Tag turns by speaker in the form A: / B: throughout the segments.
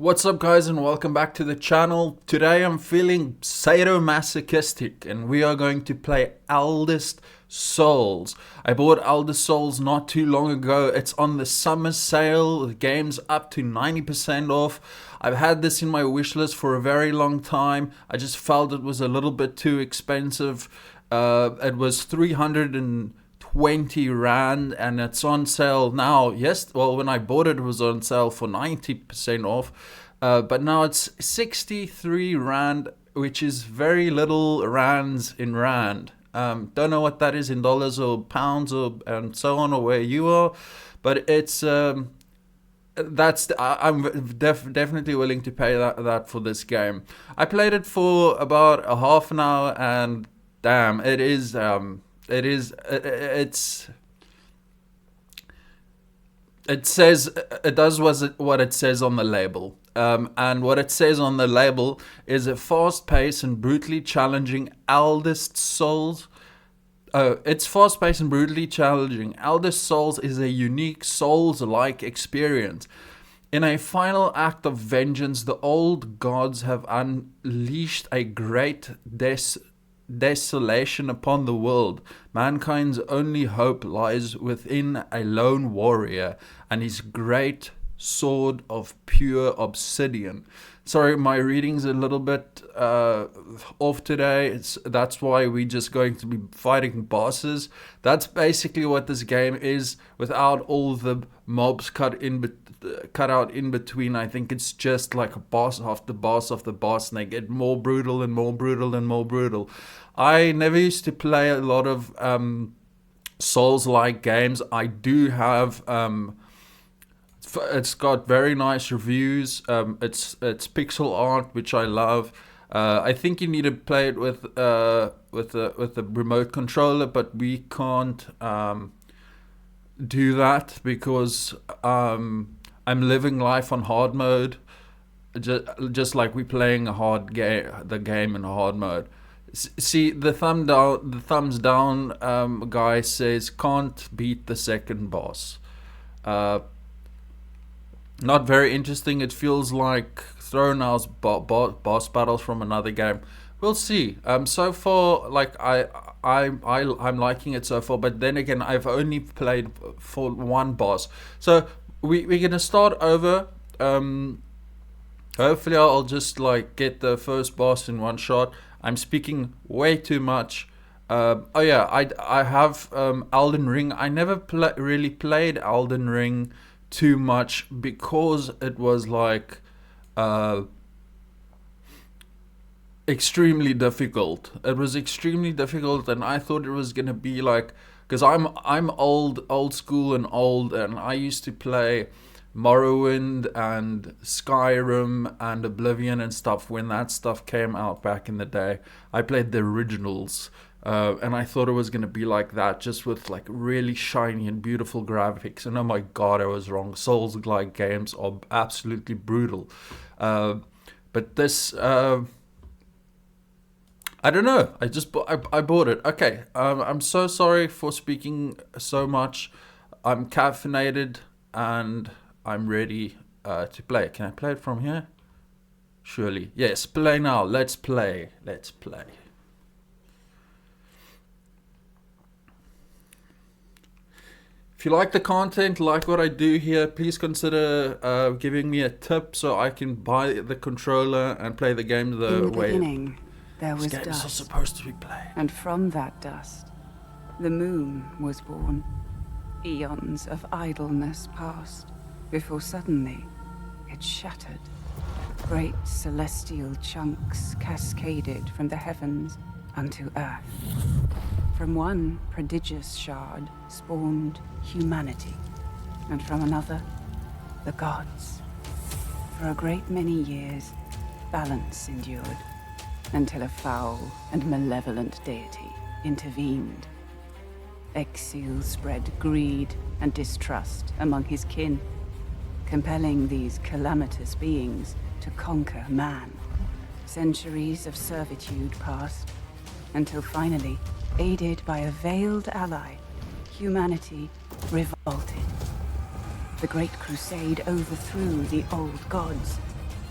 A: What's up guys and welcome back to the channel. Today I'm feeling sadomasochistic and we are going to play Eldest Souls. I bought Eldest Souls not too long ago. It's on the summer sale. The game's up to 90% off. I've had this in my wish list for a very long time. I just felt it was a little bit too expensive. It was 320 Rand and it's on sale now. Yes, well, when I bought it, it was on sale for 90% off, but now it's 63 Rand, which is very little rands in Rand. Don't know what that is in dollars or pounds or and so on, or where you are, but it's I'm definitely willing to pay that for this game. I played it for about a half an hour and damn, it does what it says on the label. And what it says on the label is a fast-paced and brutally challenging Eldest Souls. It's fast-paced and brutally challenging. Eldest Souls is a unique Souls-like experience. In a final act of vengeance, the old gods have unleashed a great desolation upon the world. Mankind's only hope lies within a lone warrior and his great sword of pure obsidian. Sorry, my reading's a little bit off today. That's why we're just going to be fighting bosses. That's basically what this game is, without all the mobs cut out in between. I think it's just like a boss after boss after boss, and they get more brutal and more brutal and more brutal. I never used to play a lot of Souls-like games. I do have it's got very nice reviews. It's pixel art, which I love. I think you need to play it with the remote controller, but we can't do that because I'm living life on hard mode, just like we're playing the game in hard mode. See, the thumbs down guy says can't beat the second boss. Not very interesting. It feels like thrown out boss battles from another game. We'll see. So far, like I'm liking it so far. But then again, I've only played for one boss. So we're gonna start over. Hopefully, I'll just like get the first boss in one shot. I'm speaking way too much. Oh yeah, I have Elden Ring. I never really played Elden Ring too much because it was like extremely difficult. It was extremely difficult, and I thought it was gonna be like, because I'm old school and old, and I used to play Morrowind and Skyrim and Oblivion and stuff when that stuff came out back in the day. I played the originals. And I thought it was going to be like that, just with like really shiny and beautiful graphics. And oh my god, I was wrong. Souls-like games are absolutely brutal. But this, I don't know. I bought it. Okay. I'm so sorry for speaking so much. I'm caffeinated and I'm ready to play. Can I play it from here? Surely. Yes, play now. Let's play. Let's play. If you like the content, like what I do here, please consider giving me a tip so I can buy the controller and play the game the way
B: beginning, there was
A: games
B: dust,
A: are supposed to be played.
B: And from that dust, the moon was born. Eons of idleness passed, before suddenly it shattered. Great celestial chunks cascaded from the heavens unto earth. From one prodigious shard spawned humanity, and from another, the gods. For a great many years, balance endured, until a foul and malevolent deity intervened. Exile spread greed and distrust among his kin, compelling these calamitous beings to conquer man. Centuries of servitude passed, until finally, aided by a veiled ally, humanity revolted. The Great Crusade overthrew the old gods,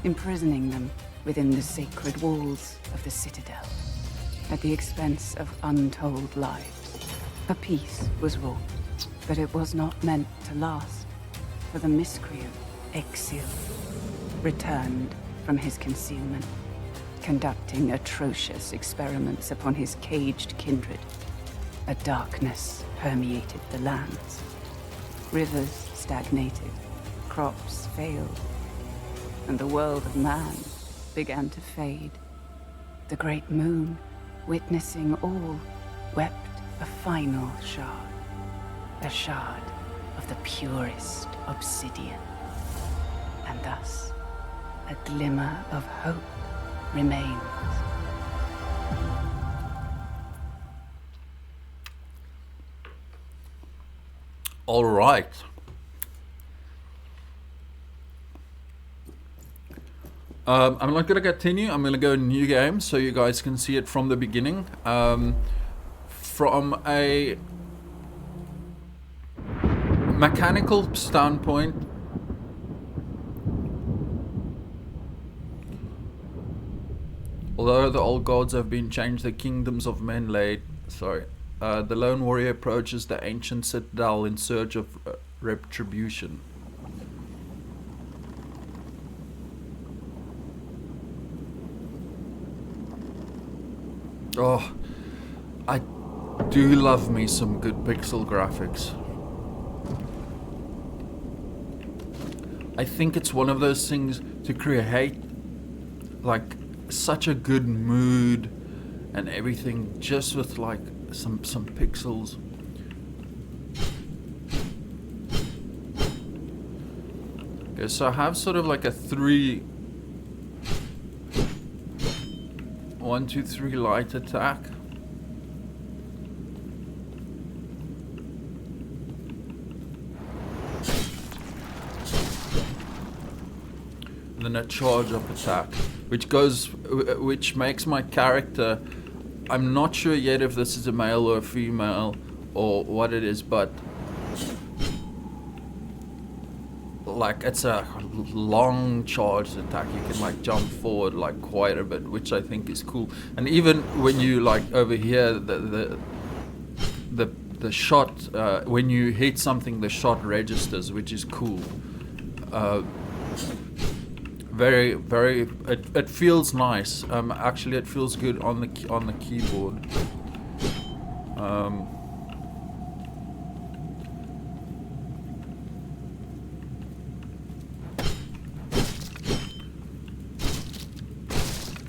B: imprisoning them within the sacred walls of the citadel, at the expense of untold lives. A peace was wrought, but it was not meant to last, for the miscreant, Exil, returned from his concealment, conducting atrocious experiments upon his caged kindred. A darkness permeated the lands. Rivers stagnated, crops failed, and the world of man began to fade. The great moon, witnessing all, wept a final shard. A shard of the purest obsidian. And thus, a glimmer of hope remains.
A: All right. I'm not going to continue. I'm going to go new game so you guys can see it from the beginning. From a mechanical standpoint, although the old gods have been changed, the kingdoms of men laid. The lone warrior approaches the ancient citadel in search of retribution. Oh, I do love me some good pixel graphics. I think it's one of those things to create like such a good mood and everything just with like some pixels. Okay, so I have sort of like a 1, 2, 3 light attack. And then a charge up attack, which makes my character, I'm not sure yet if this is a male or a female or what it is, but like it's a long charged attack. You can like jump forward like quite a bit, which I think is cool. And even when you like over here, the shot, when you hit something, the shot registers, which is cool. Very, very. It feels nice. Actually, it feels good on the keyboard.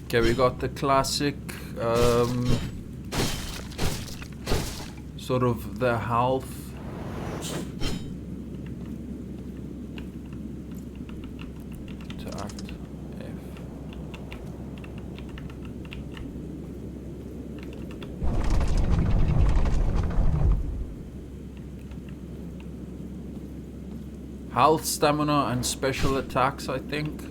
A: Okay, we got the classic, sort of the health. Attack F. Health, stamina, and special attacks, I think.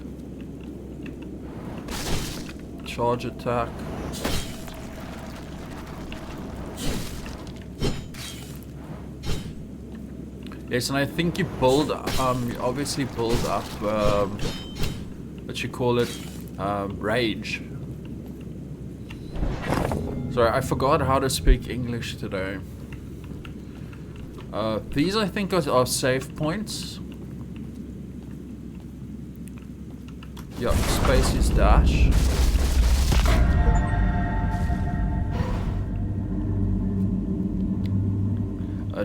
A: Charge attack. Yes, and I think you build, you obviously build up, what you call it, rage. Sorry, I forgot how to speak English today. These I think are save points. Yeah, space is dash.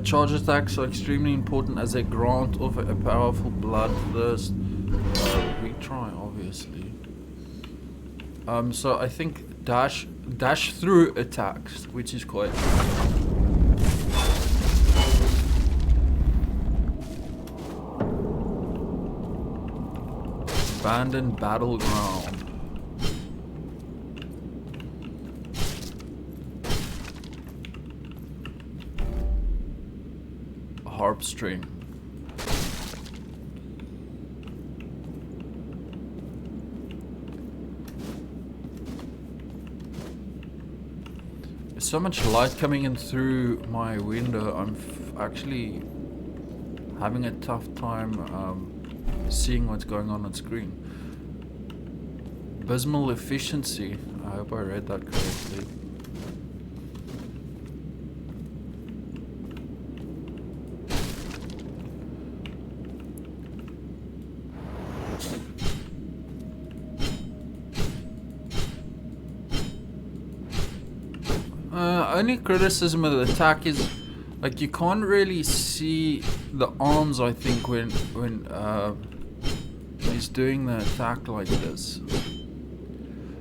A: Charge attacks are extremely important as they grant off a powerful bloodthirst retry, obviously. So I think dash through attacks, which is quite. Abandoned battleground. Harp string. There's so much light coming in through my window. I'm actually having a tough time seeing what's going on screen. Abysmal efficiency. I hope I read that correctly. Only criticism of the attack is, like, you can't really see the arms, I think, when he's doing the attack like this.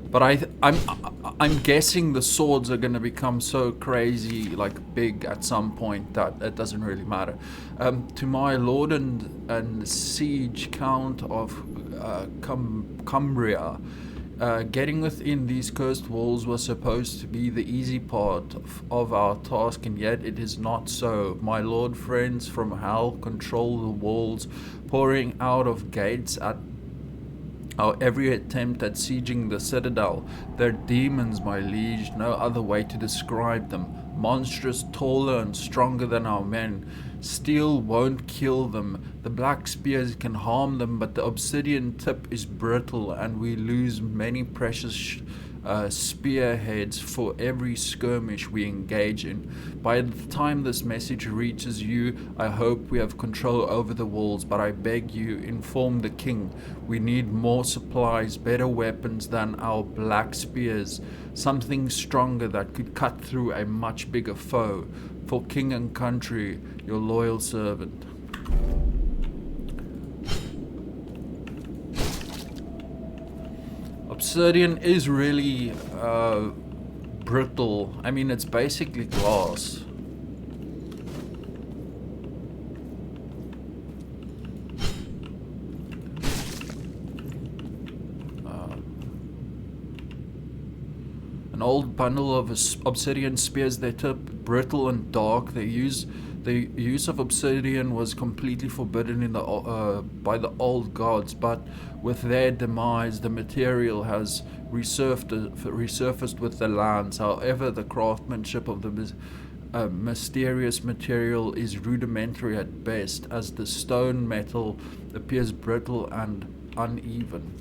A: But I'm guessing the swords are gonna become so crazy, like big at some point, that it doesn't really matter. To my lord and siege count of Cumbria, getting within these cursed walls was supposed to be the easy part of our task, and yet it is not so. My lord friends from hell control the walls, pouring out of gates at our every attempt at sieging the citadel. They're demons, my liege, no other way to describe them. Monstrous, taller and stronger than our men. Steel won't kill them. The black spears can harm them, but the obsidian tip is brittle, and we lose many precious spearheads for every skirmish we engage in. By the time this message reaches you, I hope we have control over the walls, but I beg you, inform the king. We need more supplies, better weapons than our black spears, something stronger that could cut through a much bigger foe. For king and country, your loyal servant. Obsidian is really brittle. I mean, it's basically glass. An old bundle of obsidian spears. They tip brittle and dark. The use of obsidian was completely forbidden in the by the old gods, but with their demise, the material has resurfaced with the lands. However, the craftsmanship of the mysterious material is rudimentary at best, as the stone metal appears brittle and uneven.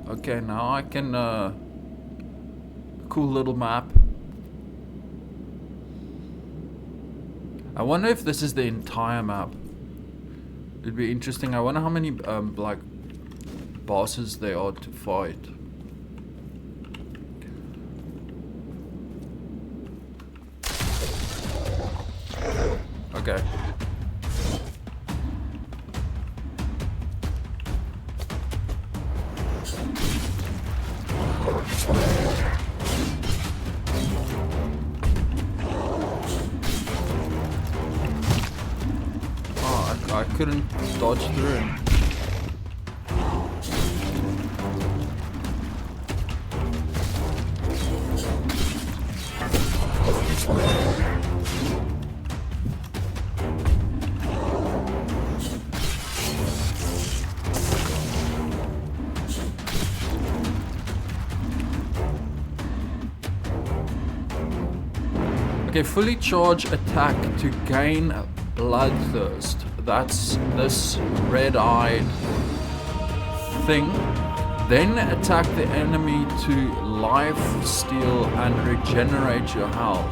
A: Okay, now I can, cool little map. I wonder if this is the entire map. It'd be interesting. I wonder how many, like, bosses there are to fight. Okay. I couldn't dodge through him. Okay, fully charge attack to gain bloodthirst. That's this red-eyed thing. Then attack the enemy to life steal and regenerate your health.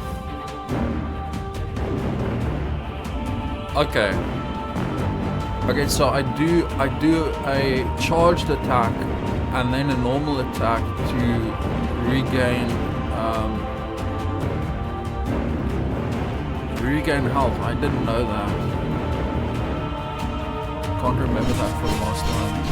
A: Okay. Okay, so I do a charged attack and then a normal attack to regain health. I didn't know that. Can't remember that from last time.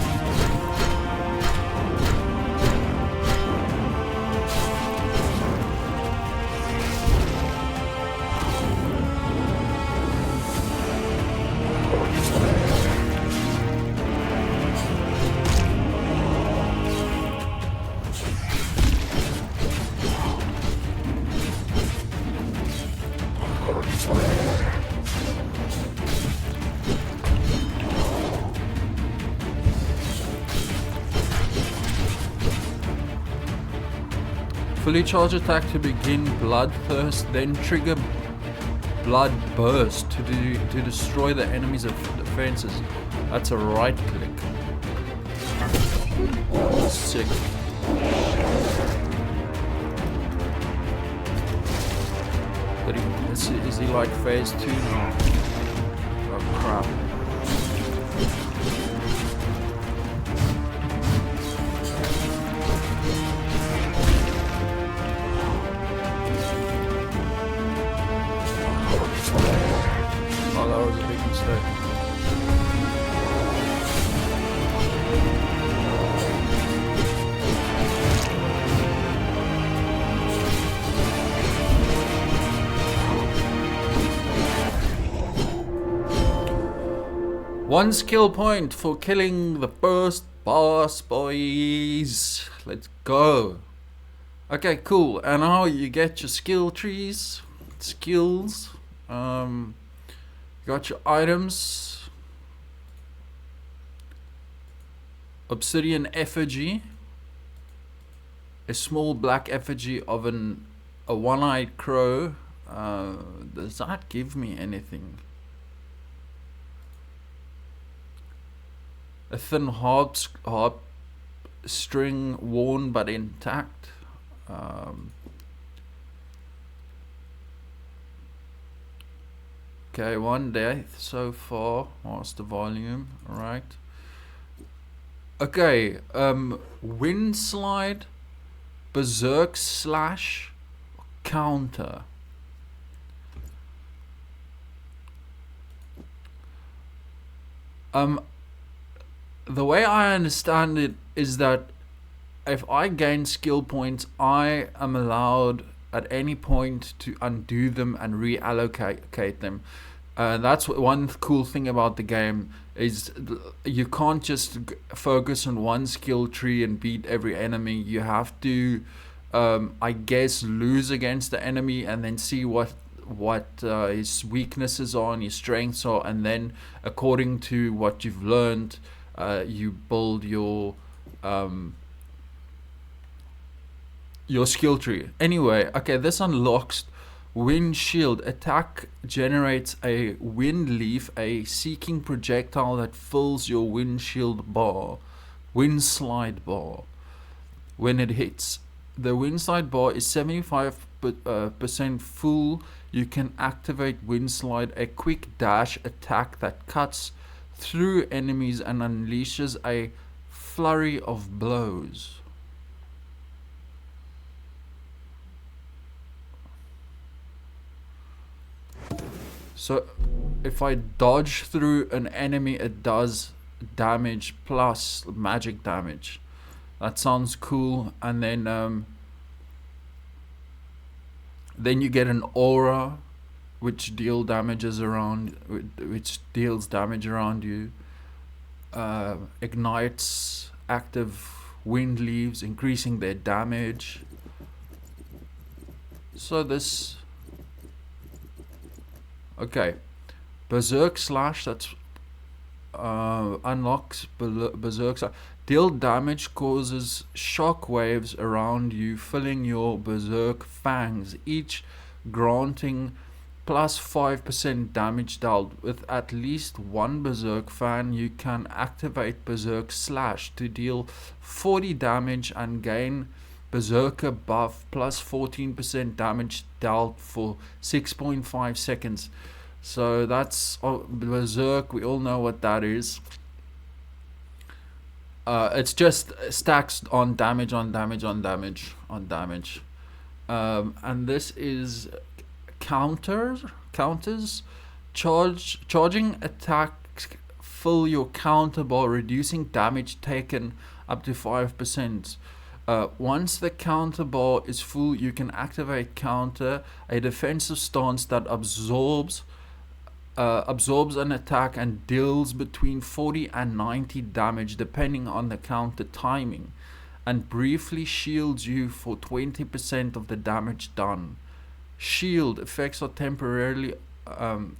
A: Fully charge attack to begin bloodthirst, then trigger blood burst to destroy the enemy's defenses. That's a right click. Oh, sick. But is he like phase 2 now? Oh crap. Oh, that was a big mistake. One skill point for killing the first boss, boys. Let's go. Okay, cool. And now you get your skill trees, skills. You got your items. Obsydian effigy. A small black effigy of a one-eyed crow. Does that give me anything? A thin harp string worn but intact. Okay, 1 death so far. Master volume, right? Okay, wind slide, berserk slash, counter. The way I understand it is that if I gain skill points, I am allowed at any point to undo them and reallocate them. That's one cool thing about the game, is you can't just focus on one skill tree and beat every enemy. You have to, I guess, lose against the enemy and then see what his weaknesses are and his strengths are, and then according to what you've learned, you build your skill tree. Anyway, okay, this unlocks wind shield. Attack generates a wind leaf, a seeking projectile that fills your windshield bar, wind slide bar. When it hits, the wind slide bar is 75% full. You can activate wind slide, a quick dash attack that cuts through enemies and unleashes a flurry of blows. So if I dodge through an enemy, it does damage plus magic damage. That sounds cool. And then you get an aura which deals damage around you. Ignites active wind leaves, increasing their damage. So this, okay, berserk slash, that's unlocks berserk slash. Deal damage, causes shock waves around you, filling your berserk fangs, each granting plus 5% damage dealt. With at least one berserk fan, you can activate berserk slash to deal 40 damage and gain berserker buff plus 14% damage dealt for 6.5 seconds. So that's berserk. We all know what that is. It's just stacks on damage on damage on damage on damage. And this is counters. Charging attacks fill your counter bar, reducing damage taken up to 5%. Once the counter bar is full, you can activate counter, a defensive stance that absorbs an attack and deals between 40 and 90 damage depending on the counter timing, and briefly shields you for 20% of the damage done. Shield effects are temporary and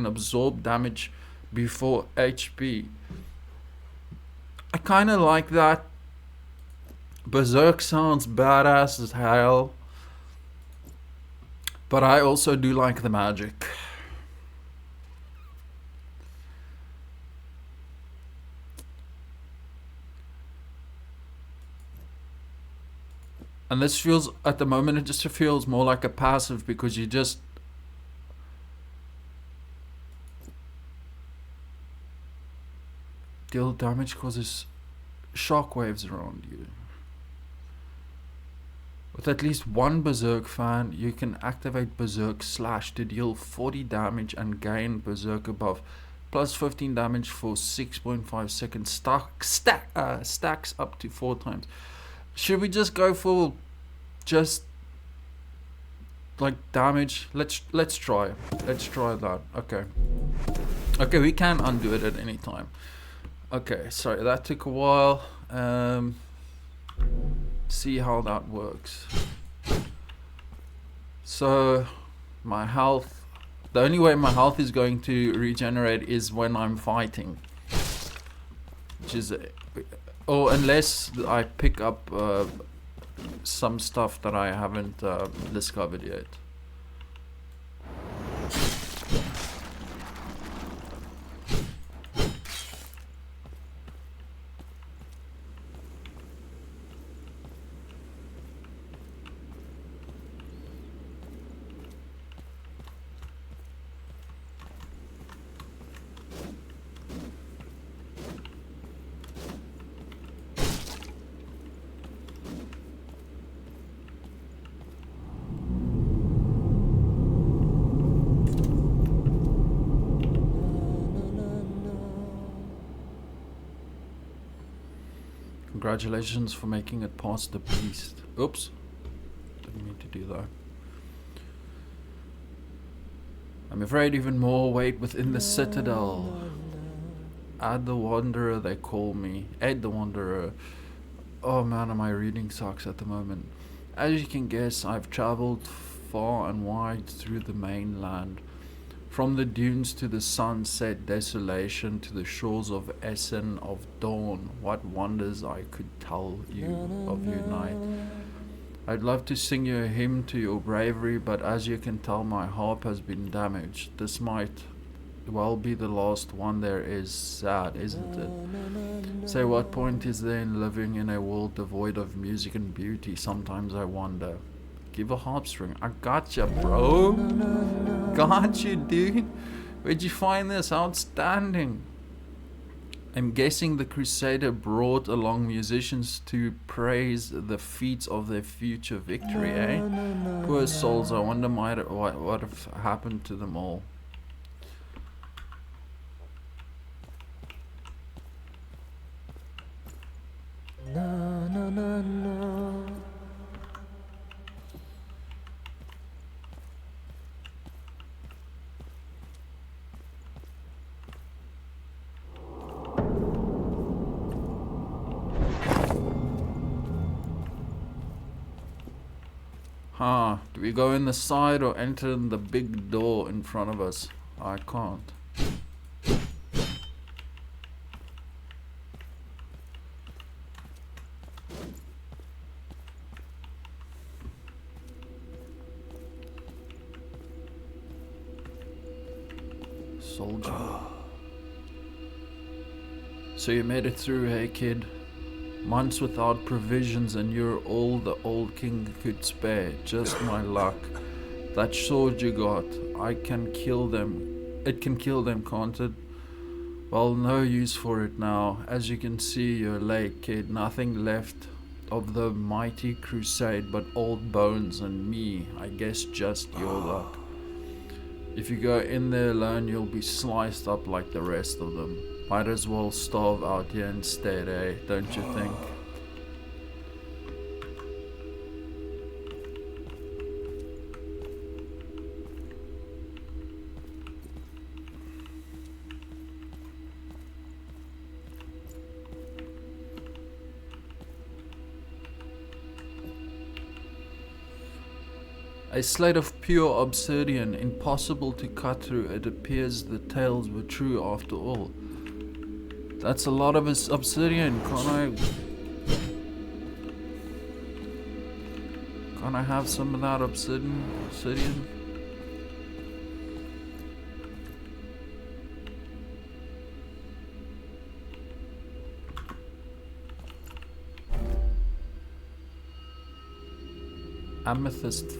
A: absorb damage before HP. I kind of like that. Berserk sounds badass as hell. But I also do like the magic. And this feels, at the moment, it just feels more like a passive because you just... deal damage causes shockwaves around you. With at least one Berserk fan, you can activate Berserk Slash to deal 40 damage and gain Berserk above. Plus 15 damage for 6.5 seconds. Stacks up to 4 times. Should we just go for just like damage? Let's try. Let's try that. Okay. Okay, we can undo it at any time. Okay, sorry, that took a while. See how that works. So my health, the only way my health is going to regenerate is when I'm fighting, which is, or unless I pick up some stuff that I haven't discovered yet. Congratulations for making it past the beast. Oops. Didn't mean to do that. I'm afraid even more wait within the citadel. Ad the Wanderer, they call me. Ed the Wanderer. Oh man, my reading sucks at the moment. As you can guess, I've traveled far and wide through the mainland. From the dunes to the sunset desolation to the shores of Essen of dawn, what wonders I could tell you of your night. I'd love to sing you a hymn to your bravery, but as you can tell, my harp has been damaged. This might well be the last one there is. Sad, isn't it? Say, what point is there in living in a world devoid of music and beauty? Sometimes I wonder. Give a harp string. I gotcha, bro. Got you, dude. Where'd you find this? Outstanding. I'm guessing the Crusader brought along musicians to praise the feats of their future victory, eh? Poor souls, I wonder what have happened to them all.
C: No, no, no, no.
A: Huh, do we go in the side or enter in the big door in front of us? I can't. Soldier. So you made it through, hey kid? Months without provisions and you're all the old king could spare. Just my luck. That sword you got, I can kill them. It can kill them, can't it? Well, no use for it now. As you can see, you're late, kid. Nothing left of the mighty crusade but old bones and me. I guess just your luck. If you go in there alone, you'll be sliced up like the rest of them. Might as well starve out here instead, eh? Don't you think? A slate of pure obsidian, impossible to cut through. It appears the tales were true after all. That's a lot of his obsidian. Can I have some of that obsidian? Amethyst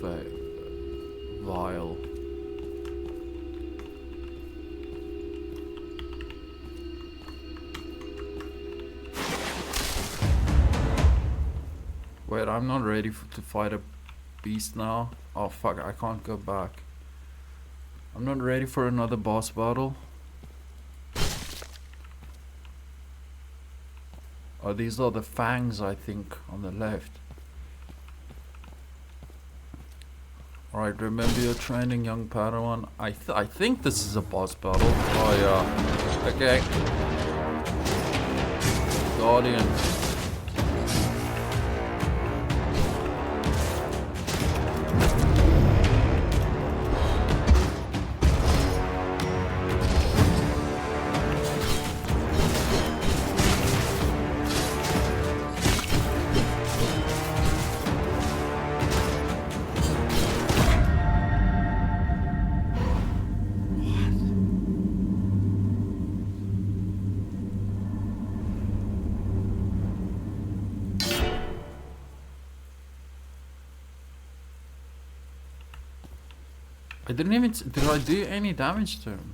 A: vial. Wait, I'm not ready to fight a beast now. Oh fuck, I can't go back. I'm not ready for another boss battle. Oh, these are the fangs, I think, on the left. Alright, remember your training, young Padawan. I think this is a boss battle. Oh yeah. Okay. Guardian. I didn't even... Did I do any damage to him?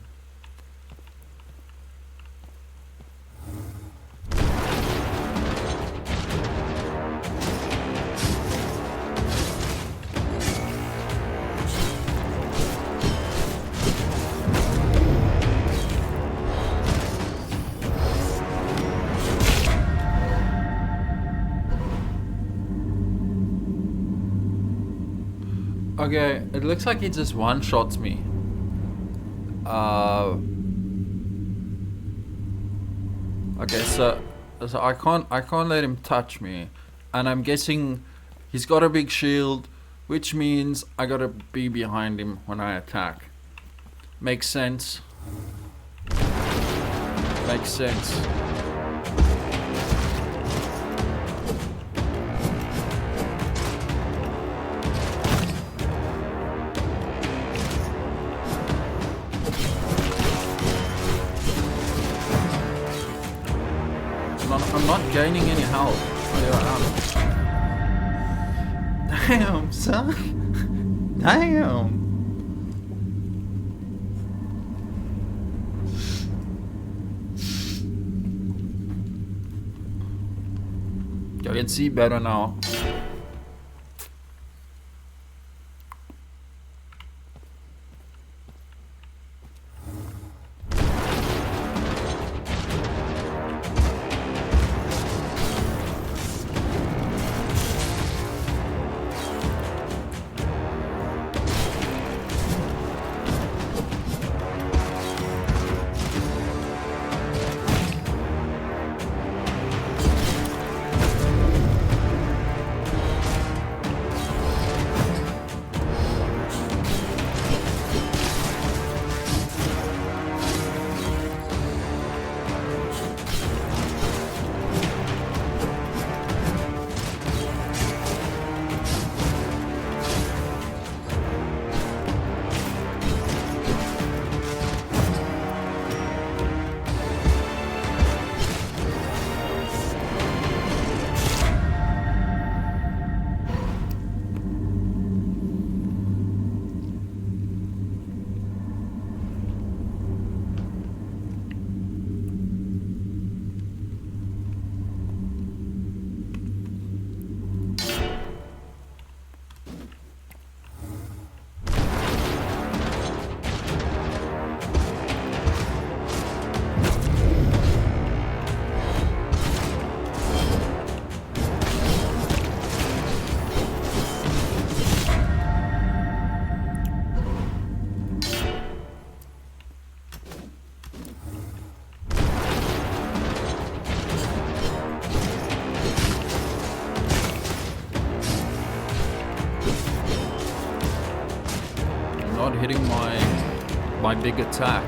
A: Okay, it looks like he just one-shots me. Okay, so I can't let him touch me, and I'm guessing he's got a big shield, which means I gotta be behind him when I attack. Makes sense. Makes sense. I'm not gaining any health. Oh, yeah, damn, son. Damn. I can see better now. Hitting my big attack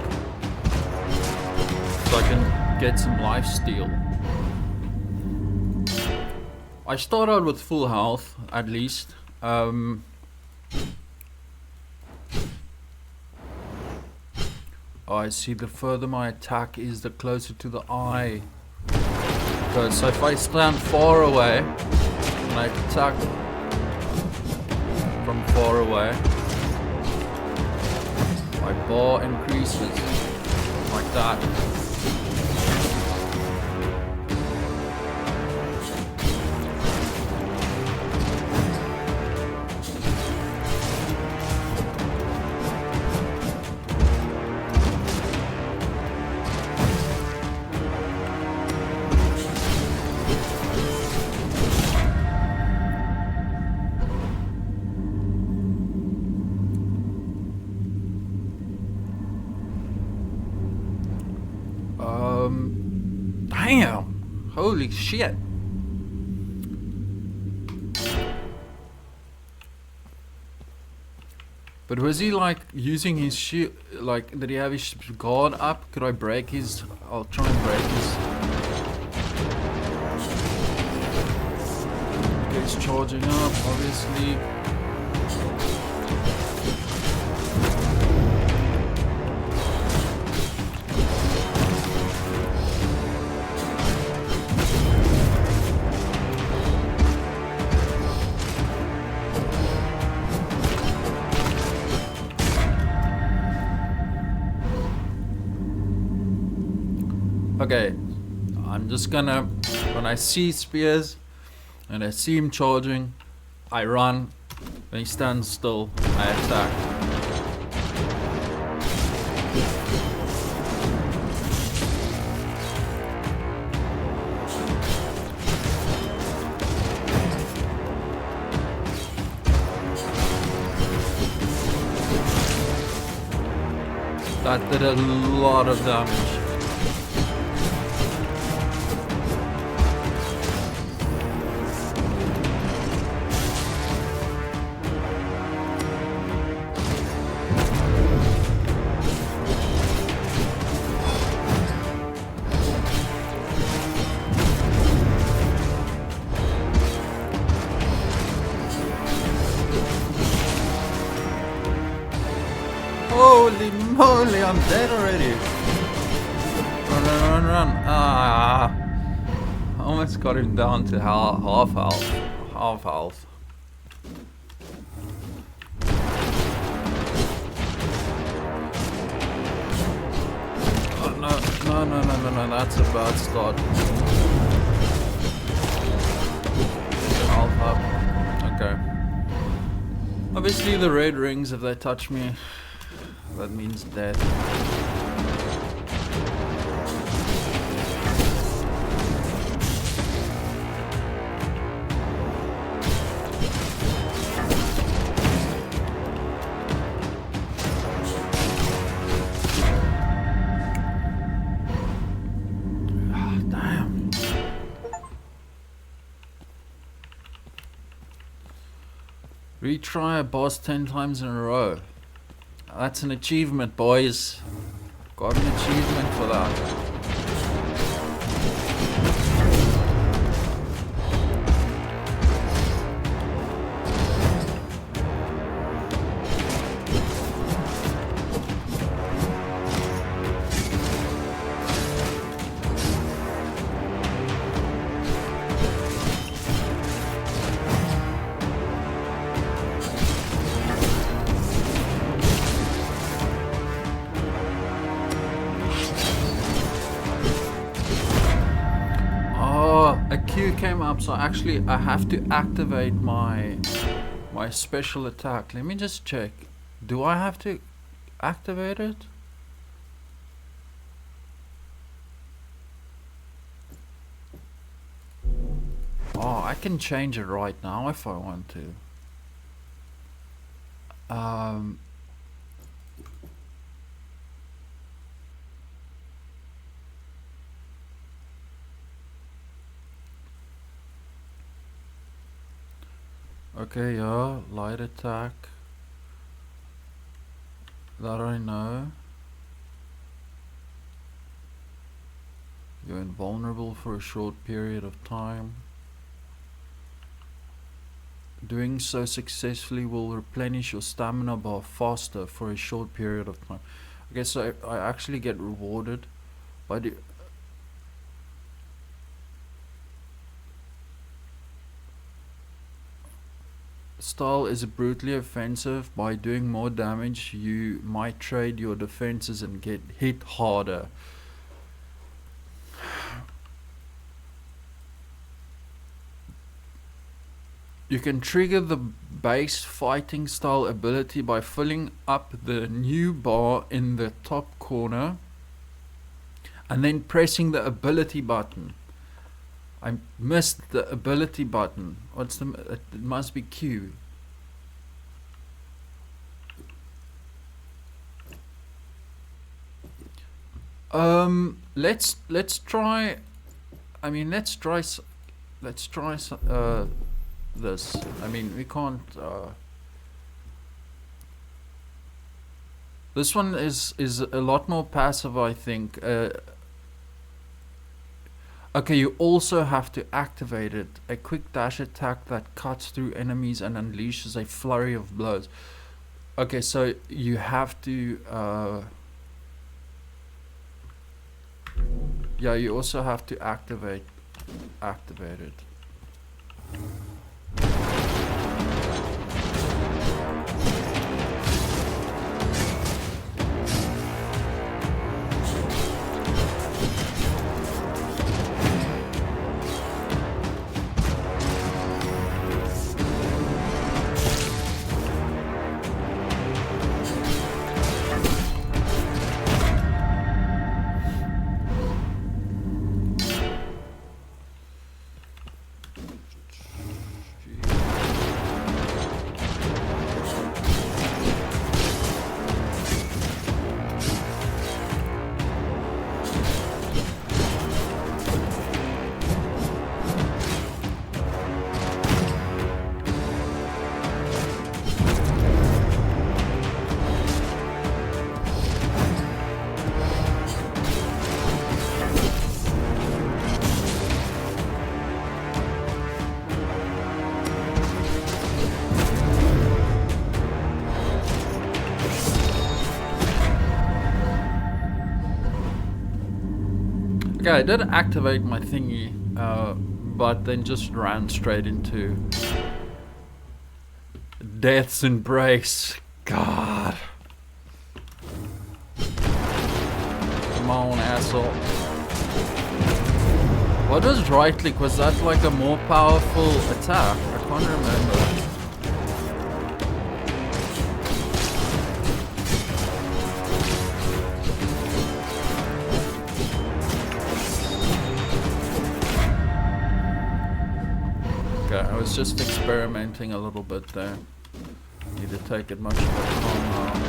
A: so I can get some life steal. I start out with full health at least. Oh, I see, the further my attack is, the closer to the eye. Good, so if I stand far away and I attack, from far away. My bar increases like that. Damn! Holy shit! But was he like using his shield? Like, did he have his guard up? Could I break his? I'll try and break his. Okay, he's charging up, obviously. Okay, I'm just gonna, when I see spears and I see him charging, I run. When he stands still, I attack. That did a lot of damage. Holy moly, I'm dead already. Run, run, run, run. Ah. Almost got him down to half health. Half health. Oh, no, that's a bad start. Half up. Okay. Obviously the red rings, if they touch me, that means death. Damn. Retry a boss 10 times in a row. That's an achievement, boys. Got an achievement for that. Came up, so actually I have to activate my special attack. Let me just check. Do I have to activate it? Oh, I can change it right now if I want to. Okay, yeah, light attack. That I know. You're invulnerable for a short period of time. Doing so successfully will replenish your stamina bar faster for a short period of time. Okay, so I actually get rewarded by the... style is brutally offensive. By doing more damage, you might trade your defenses and get hit harder. You can trigger the base fighting style ability by filling up the new bar in the top corner and then pressing the ability button. I missed the ability button. What's the? It must be Q. Let's try. I mean, let's try this. I mean, we can't. This one is a lot more passive, I think. Okay, you also have to activate it. A quick dash attack that cuts through enemies and unleashes a flurry of blows. Okay, so you have to... yeah, you also have to activate it. Okay, I did activate my thingy, but then just ran straight into Death's Embrace. God. Come on, asshole. What was right click? Was that like a more powerful attack? I can't remember. I was just experimenting a little bit there. Need to take it much more calm now.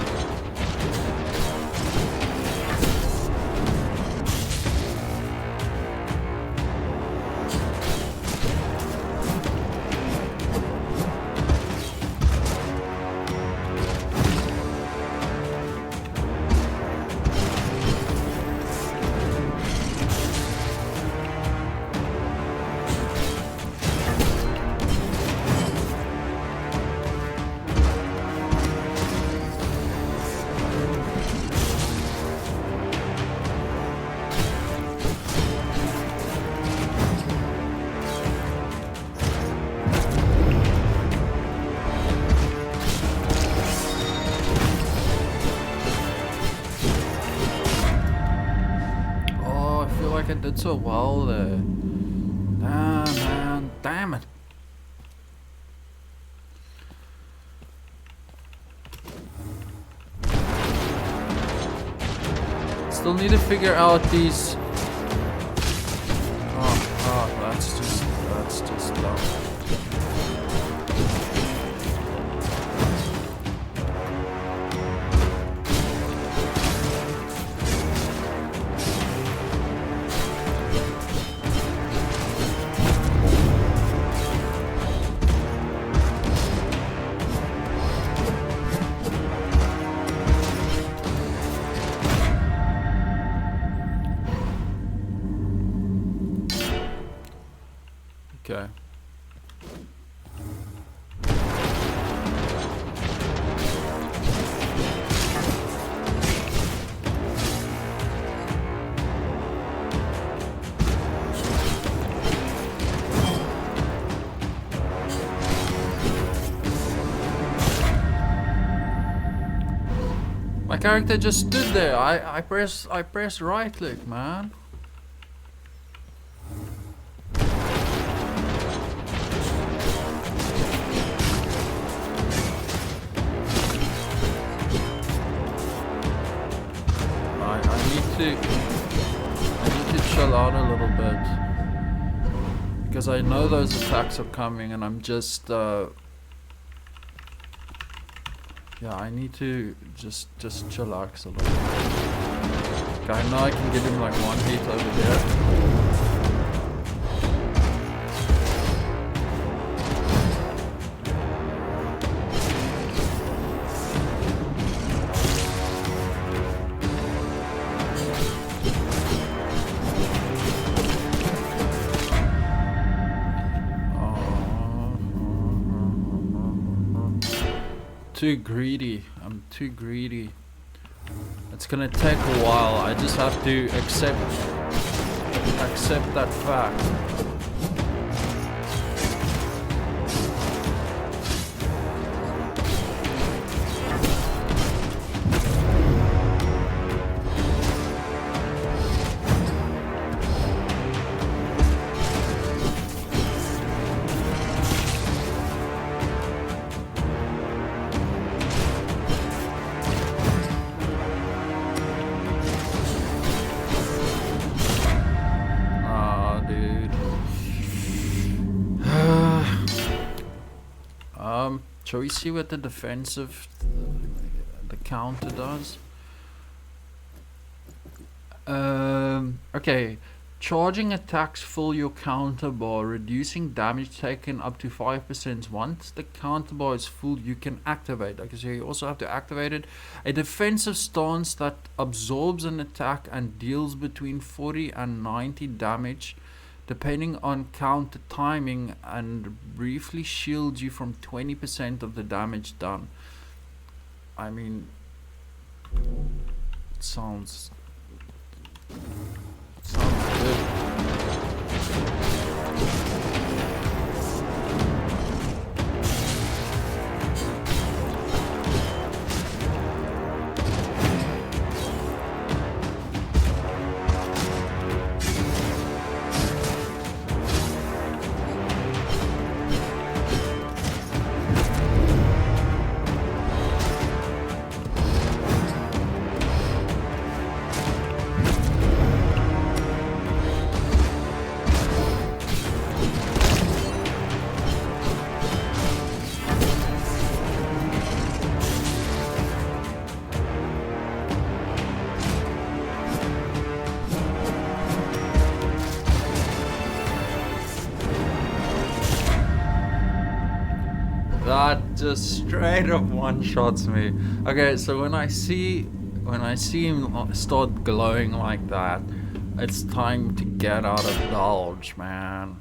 A: I did so well there. Ah, man, damn it. Still need to figure out these. Oh, that's just dumb. Okay. My character just stood there. I press right click, man. I need to chill out a little bit because I know those attacks are coming, and I'm just yeah, I need to just chillax a little bit. Okay, I know I can give him like one hit over there. Too greedy. I'm too greedy. It's gonna take a while. I just have to accept that fact. Shall we see what the defensive, the counter does? Okay, charging attacks fill your counter bar, reducing damage taken up to 5%. Once the counter bar is full, you can activate. Okay, so you also have to activate it. A defensive stance that absorbs an attack and deals between 40 and 90 damage, depending on counter timing, and briefly shields you from 20% of the damage done. I mean, it sounds good. That just straight up one-shots me. Okay, so when I see him start glowing like that, it's time to get out of dodge, man.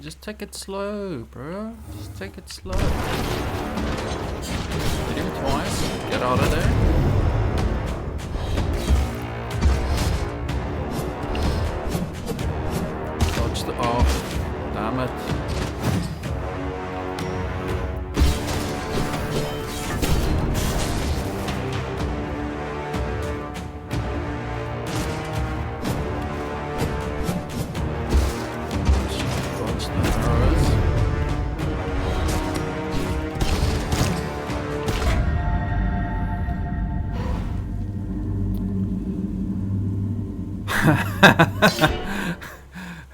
A: Just take it slow, bro. Just take it slow. Hit him twice. Get out of there. Dodge the... Oh, damn it.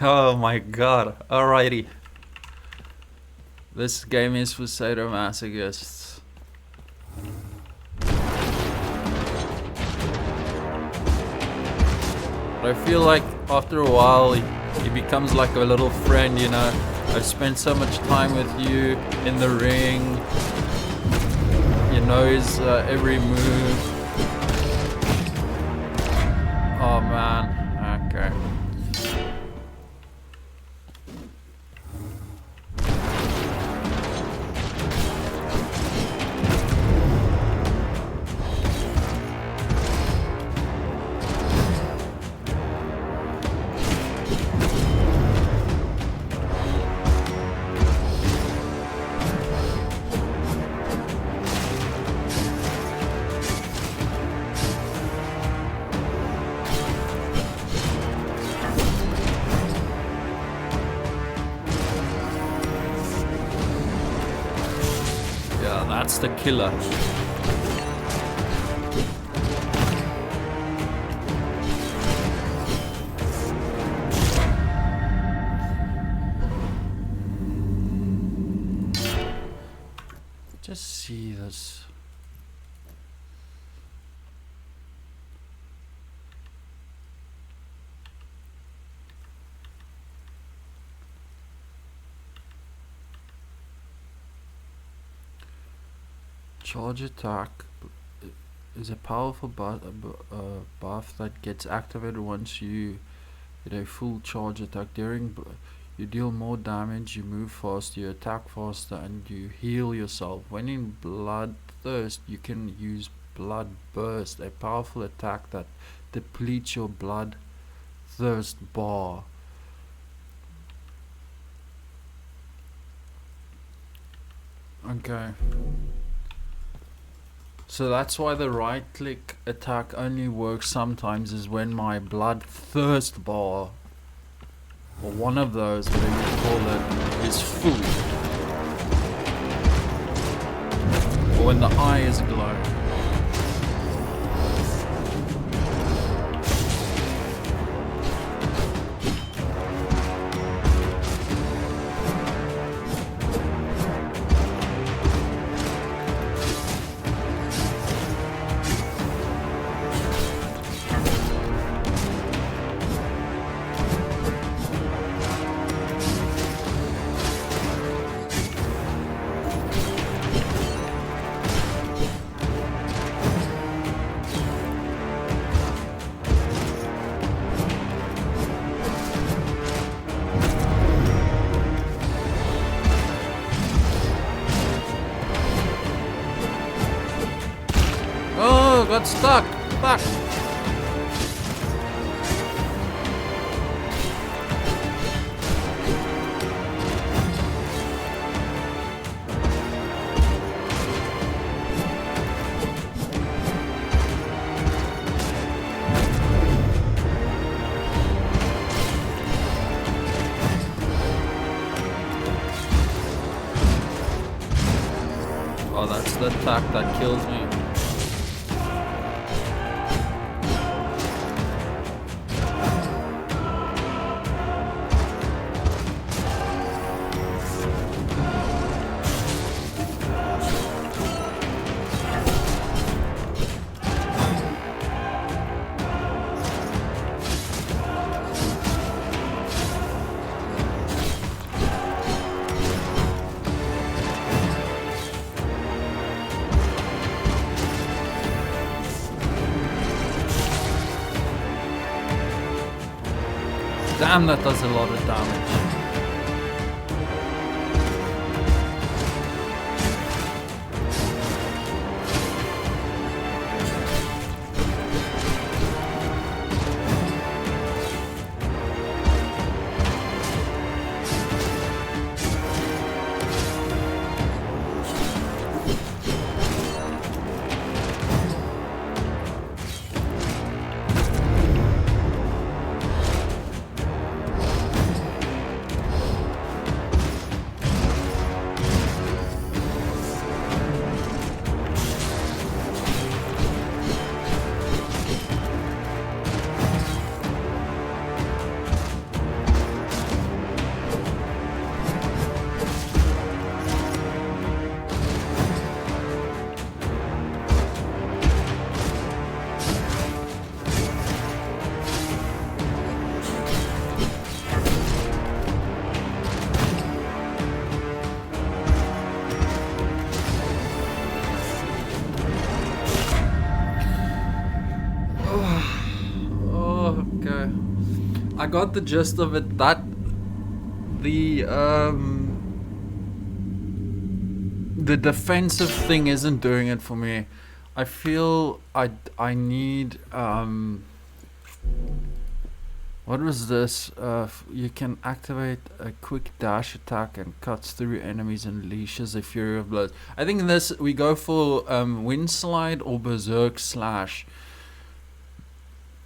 A: Oh my god. Alrighty. This game is for sadomasochists. But I feel like after a while he becomes like a little friend, you know. I've spent so much time with you in the ring. You know his every move. Oh man. Okay. Yeah, that's the killer. Just see this. Charge attack is a powerful buff that gets activated once you hit a full charge attack. You deal more damage, you move faster, you attack faster, and you heal yourself. When in Bloodthirst, you can use Blood Burst, a powerful attack that depletes your blood thirst bar. Okay. So that's why the right click attack only works sometimes, is when my blood thirst bar, or one of those, whatever you call it, is full. Or when the eye is glowing. Oh, got stuck. Fuck. Oh, that's the attack that kills me. Damn, that does a lot of damage. I got the gist of it. That the defensive thing isn't doing it for me. I feel I need what was this? You can activate a quick dash attack and cuts through enemies and leashes a fury of blows. I think in this we go for wind slide or berserk slash.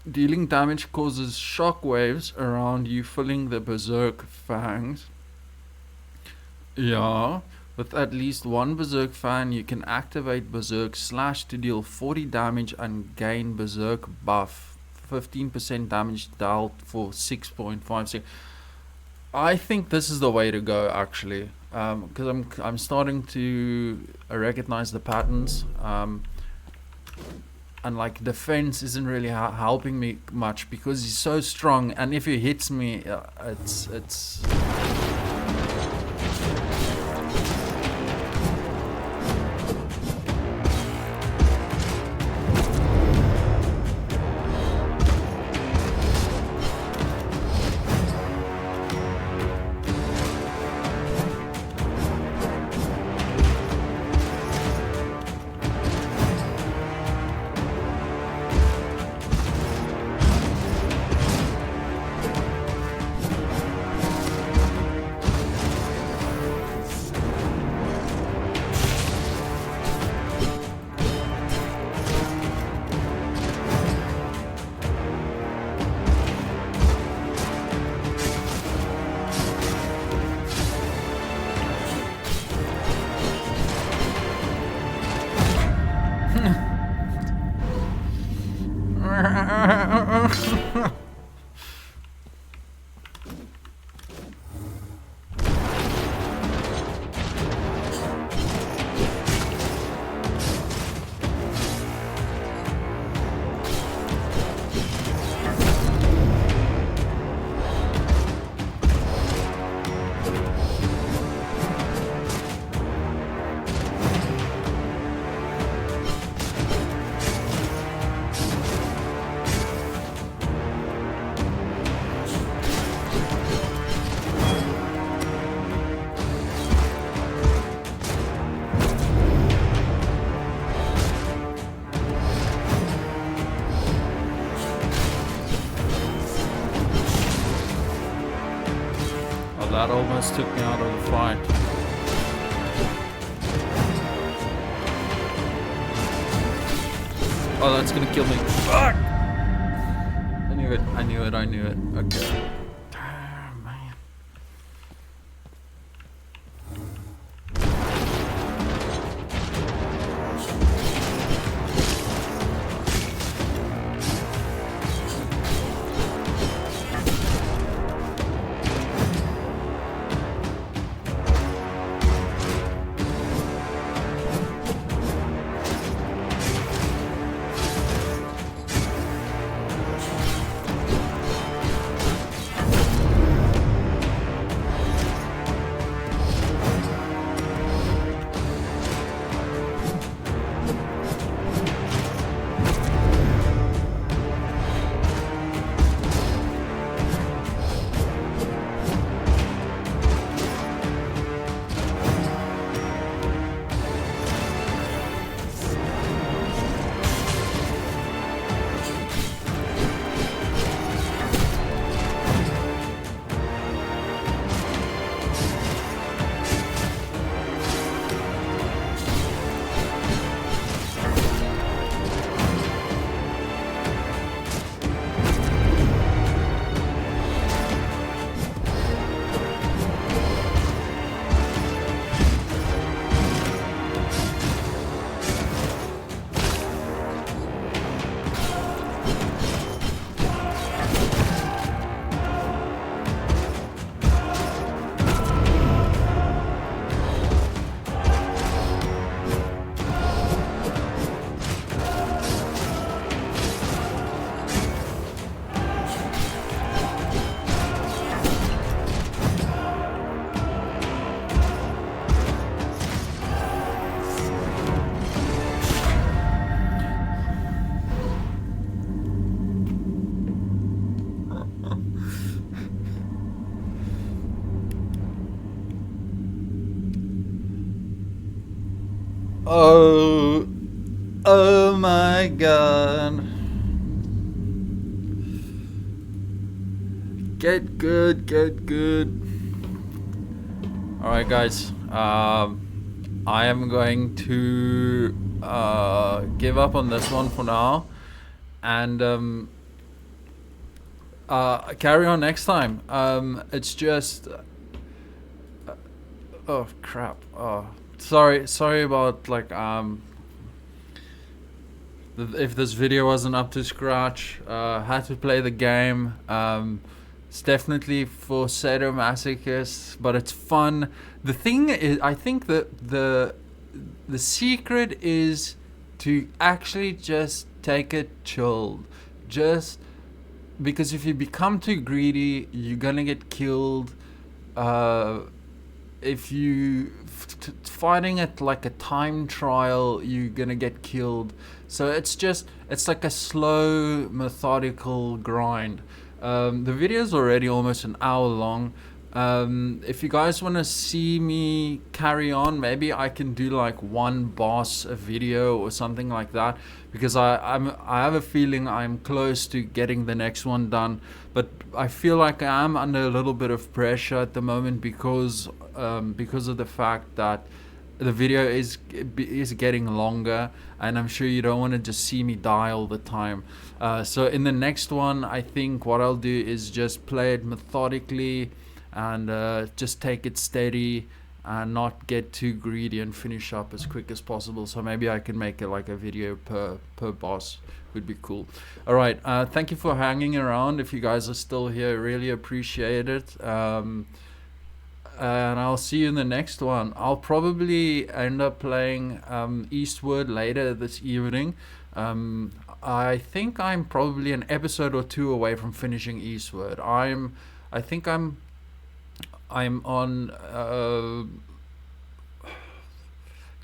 A: Dealing damage causes shock waves around you, filling the berserk fangs. Yeah. With at least one berserk fan, you can activate berserk slash to deal 40 damage and gain berserk buff. 15% damage dealt for 6.5 seconds. I think this is the way to go, actually, because I'm starting to recognize the patterns, and like defense isn't really helping me much because he's so strong, and if he hits me, it's. That almost took me out of the fight. Oh, that's gonna kill me. Fuck! I knew it. Okay. Damn, man. Oh, oh my god. Get good, get good. Alright guys, I am going to give up on this one for now, and carry on next time. It's just oh crap. Oh, sorry about like if this video wasn't up to scratch. Had to play the game. It's definitely for sadomasochists, but it's fun. The thing is, I think that the secret is to actually just take it chilled. Just because if you become too greedy, you're gonna get killed. If you fighting it like a time trial, you're gonna get killed. So it's like a slow, methodical grind. The video is already almost an hour long. If you guys want to see me carry on, maybe I can do like one boss a video or something like that, because I have a feeling I'm close to getting the next one done, but I feel like I am under a little bit of pressure at the moment because of the fact that the video is getting longer, and I'm sure you don't want to just see me die all the time. So in the next one, I think what I'll do is just play it methodically and just take it steady and not get too greedy and finish up as quick as possible. So maybe I can make it like a video per boss. Would be cool. All right, thank you for hanging around. If you guys are still here, really appreciate it. And I'll see you in the next one. I'll probably end up playing Eastward later this evening. I think I'm probably an episode or two away from finishing Eastward. I think I'm on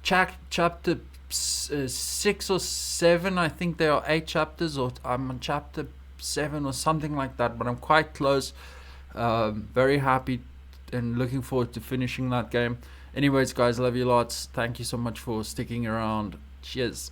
A: chapter 6 or 7. I think there are 8 chapters, or I'm on chapter 7 or something like that, but I'm quite close. Very happy and looking forward to finishing that game. Anyways guys, love you lots. Thank you so much for sticking around. Cheers.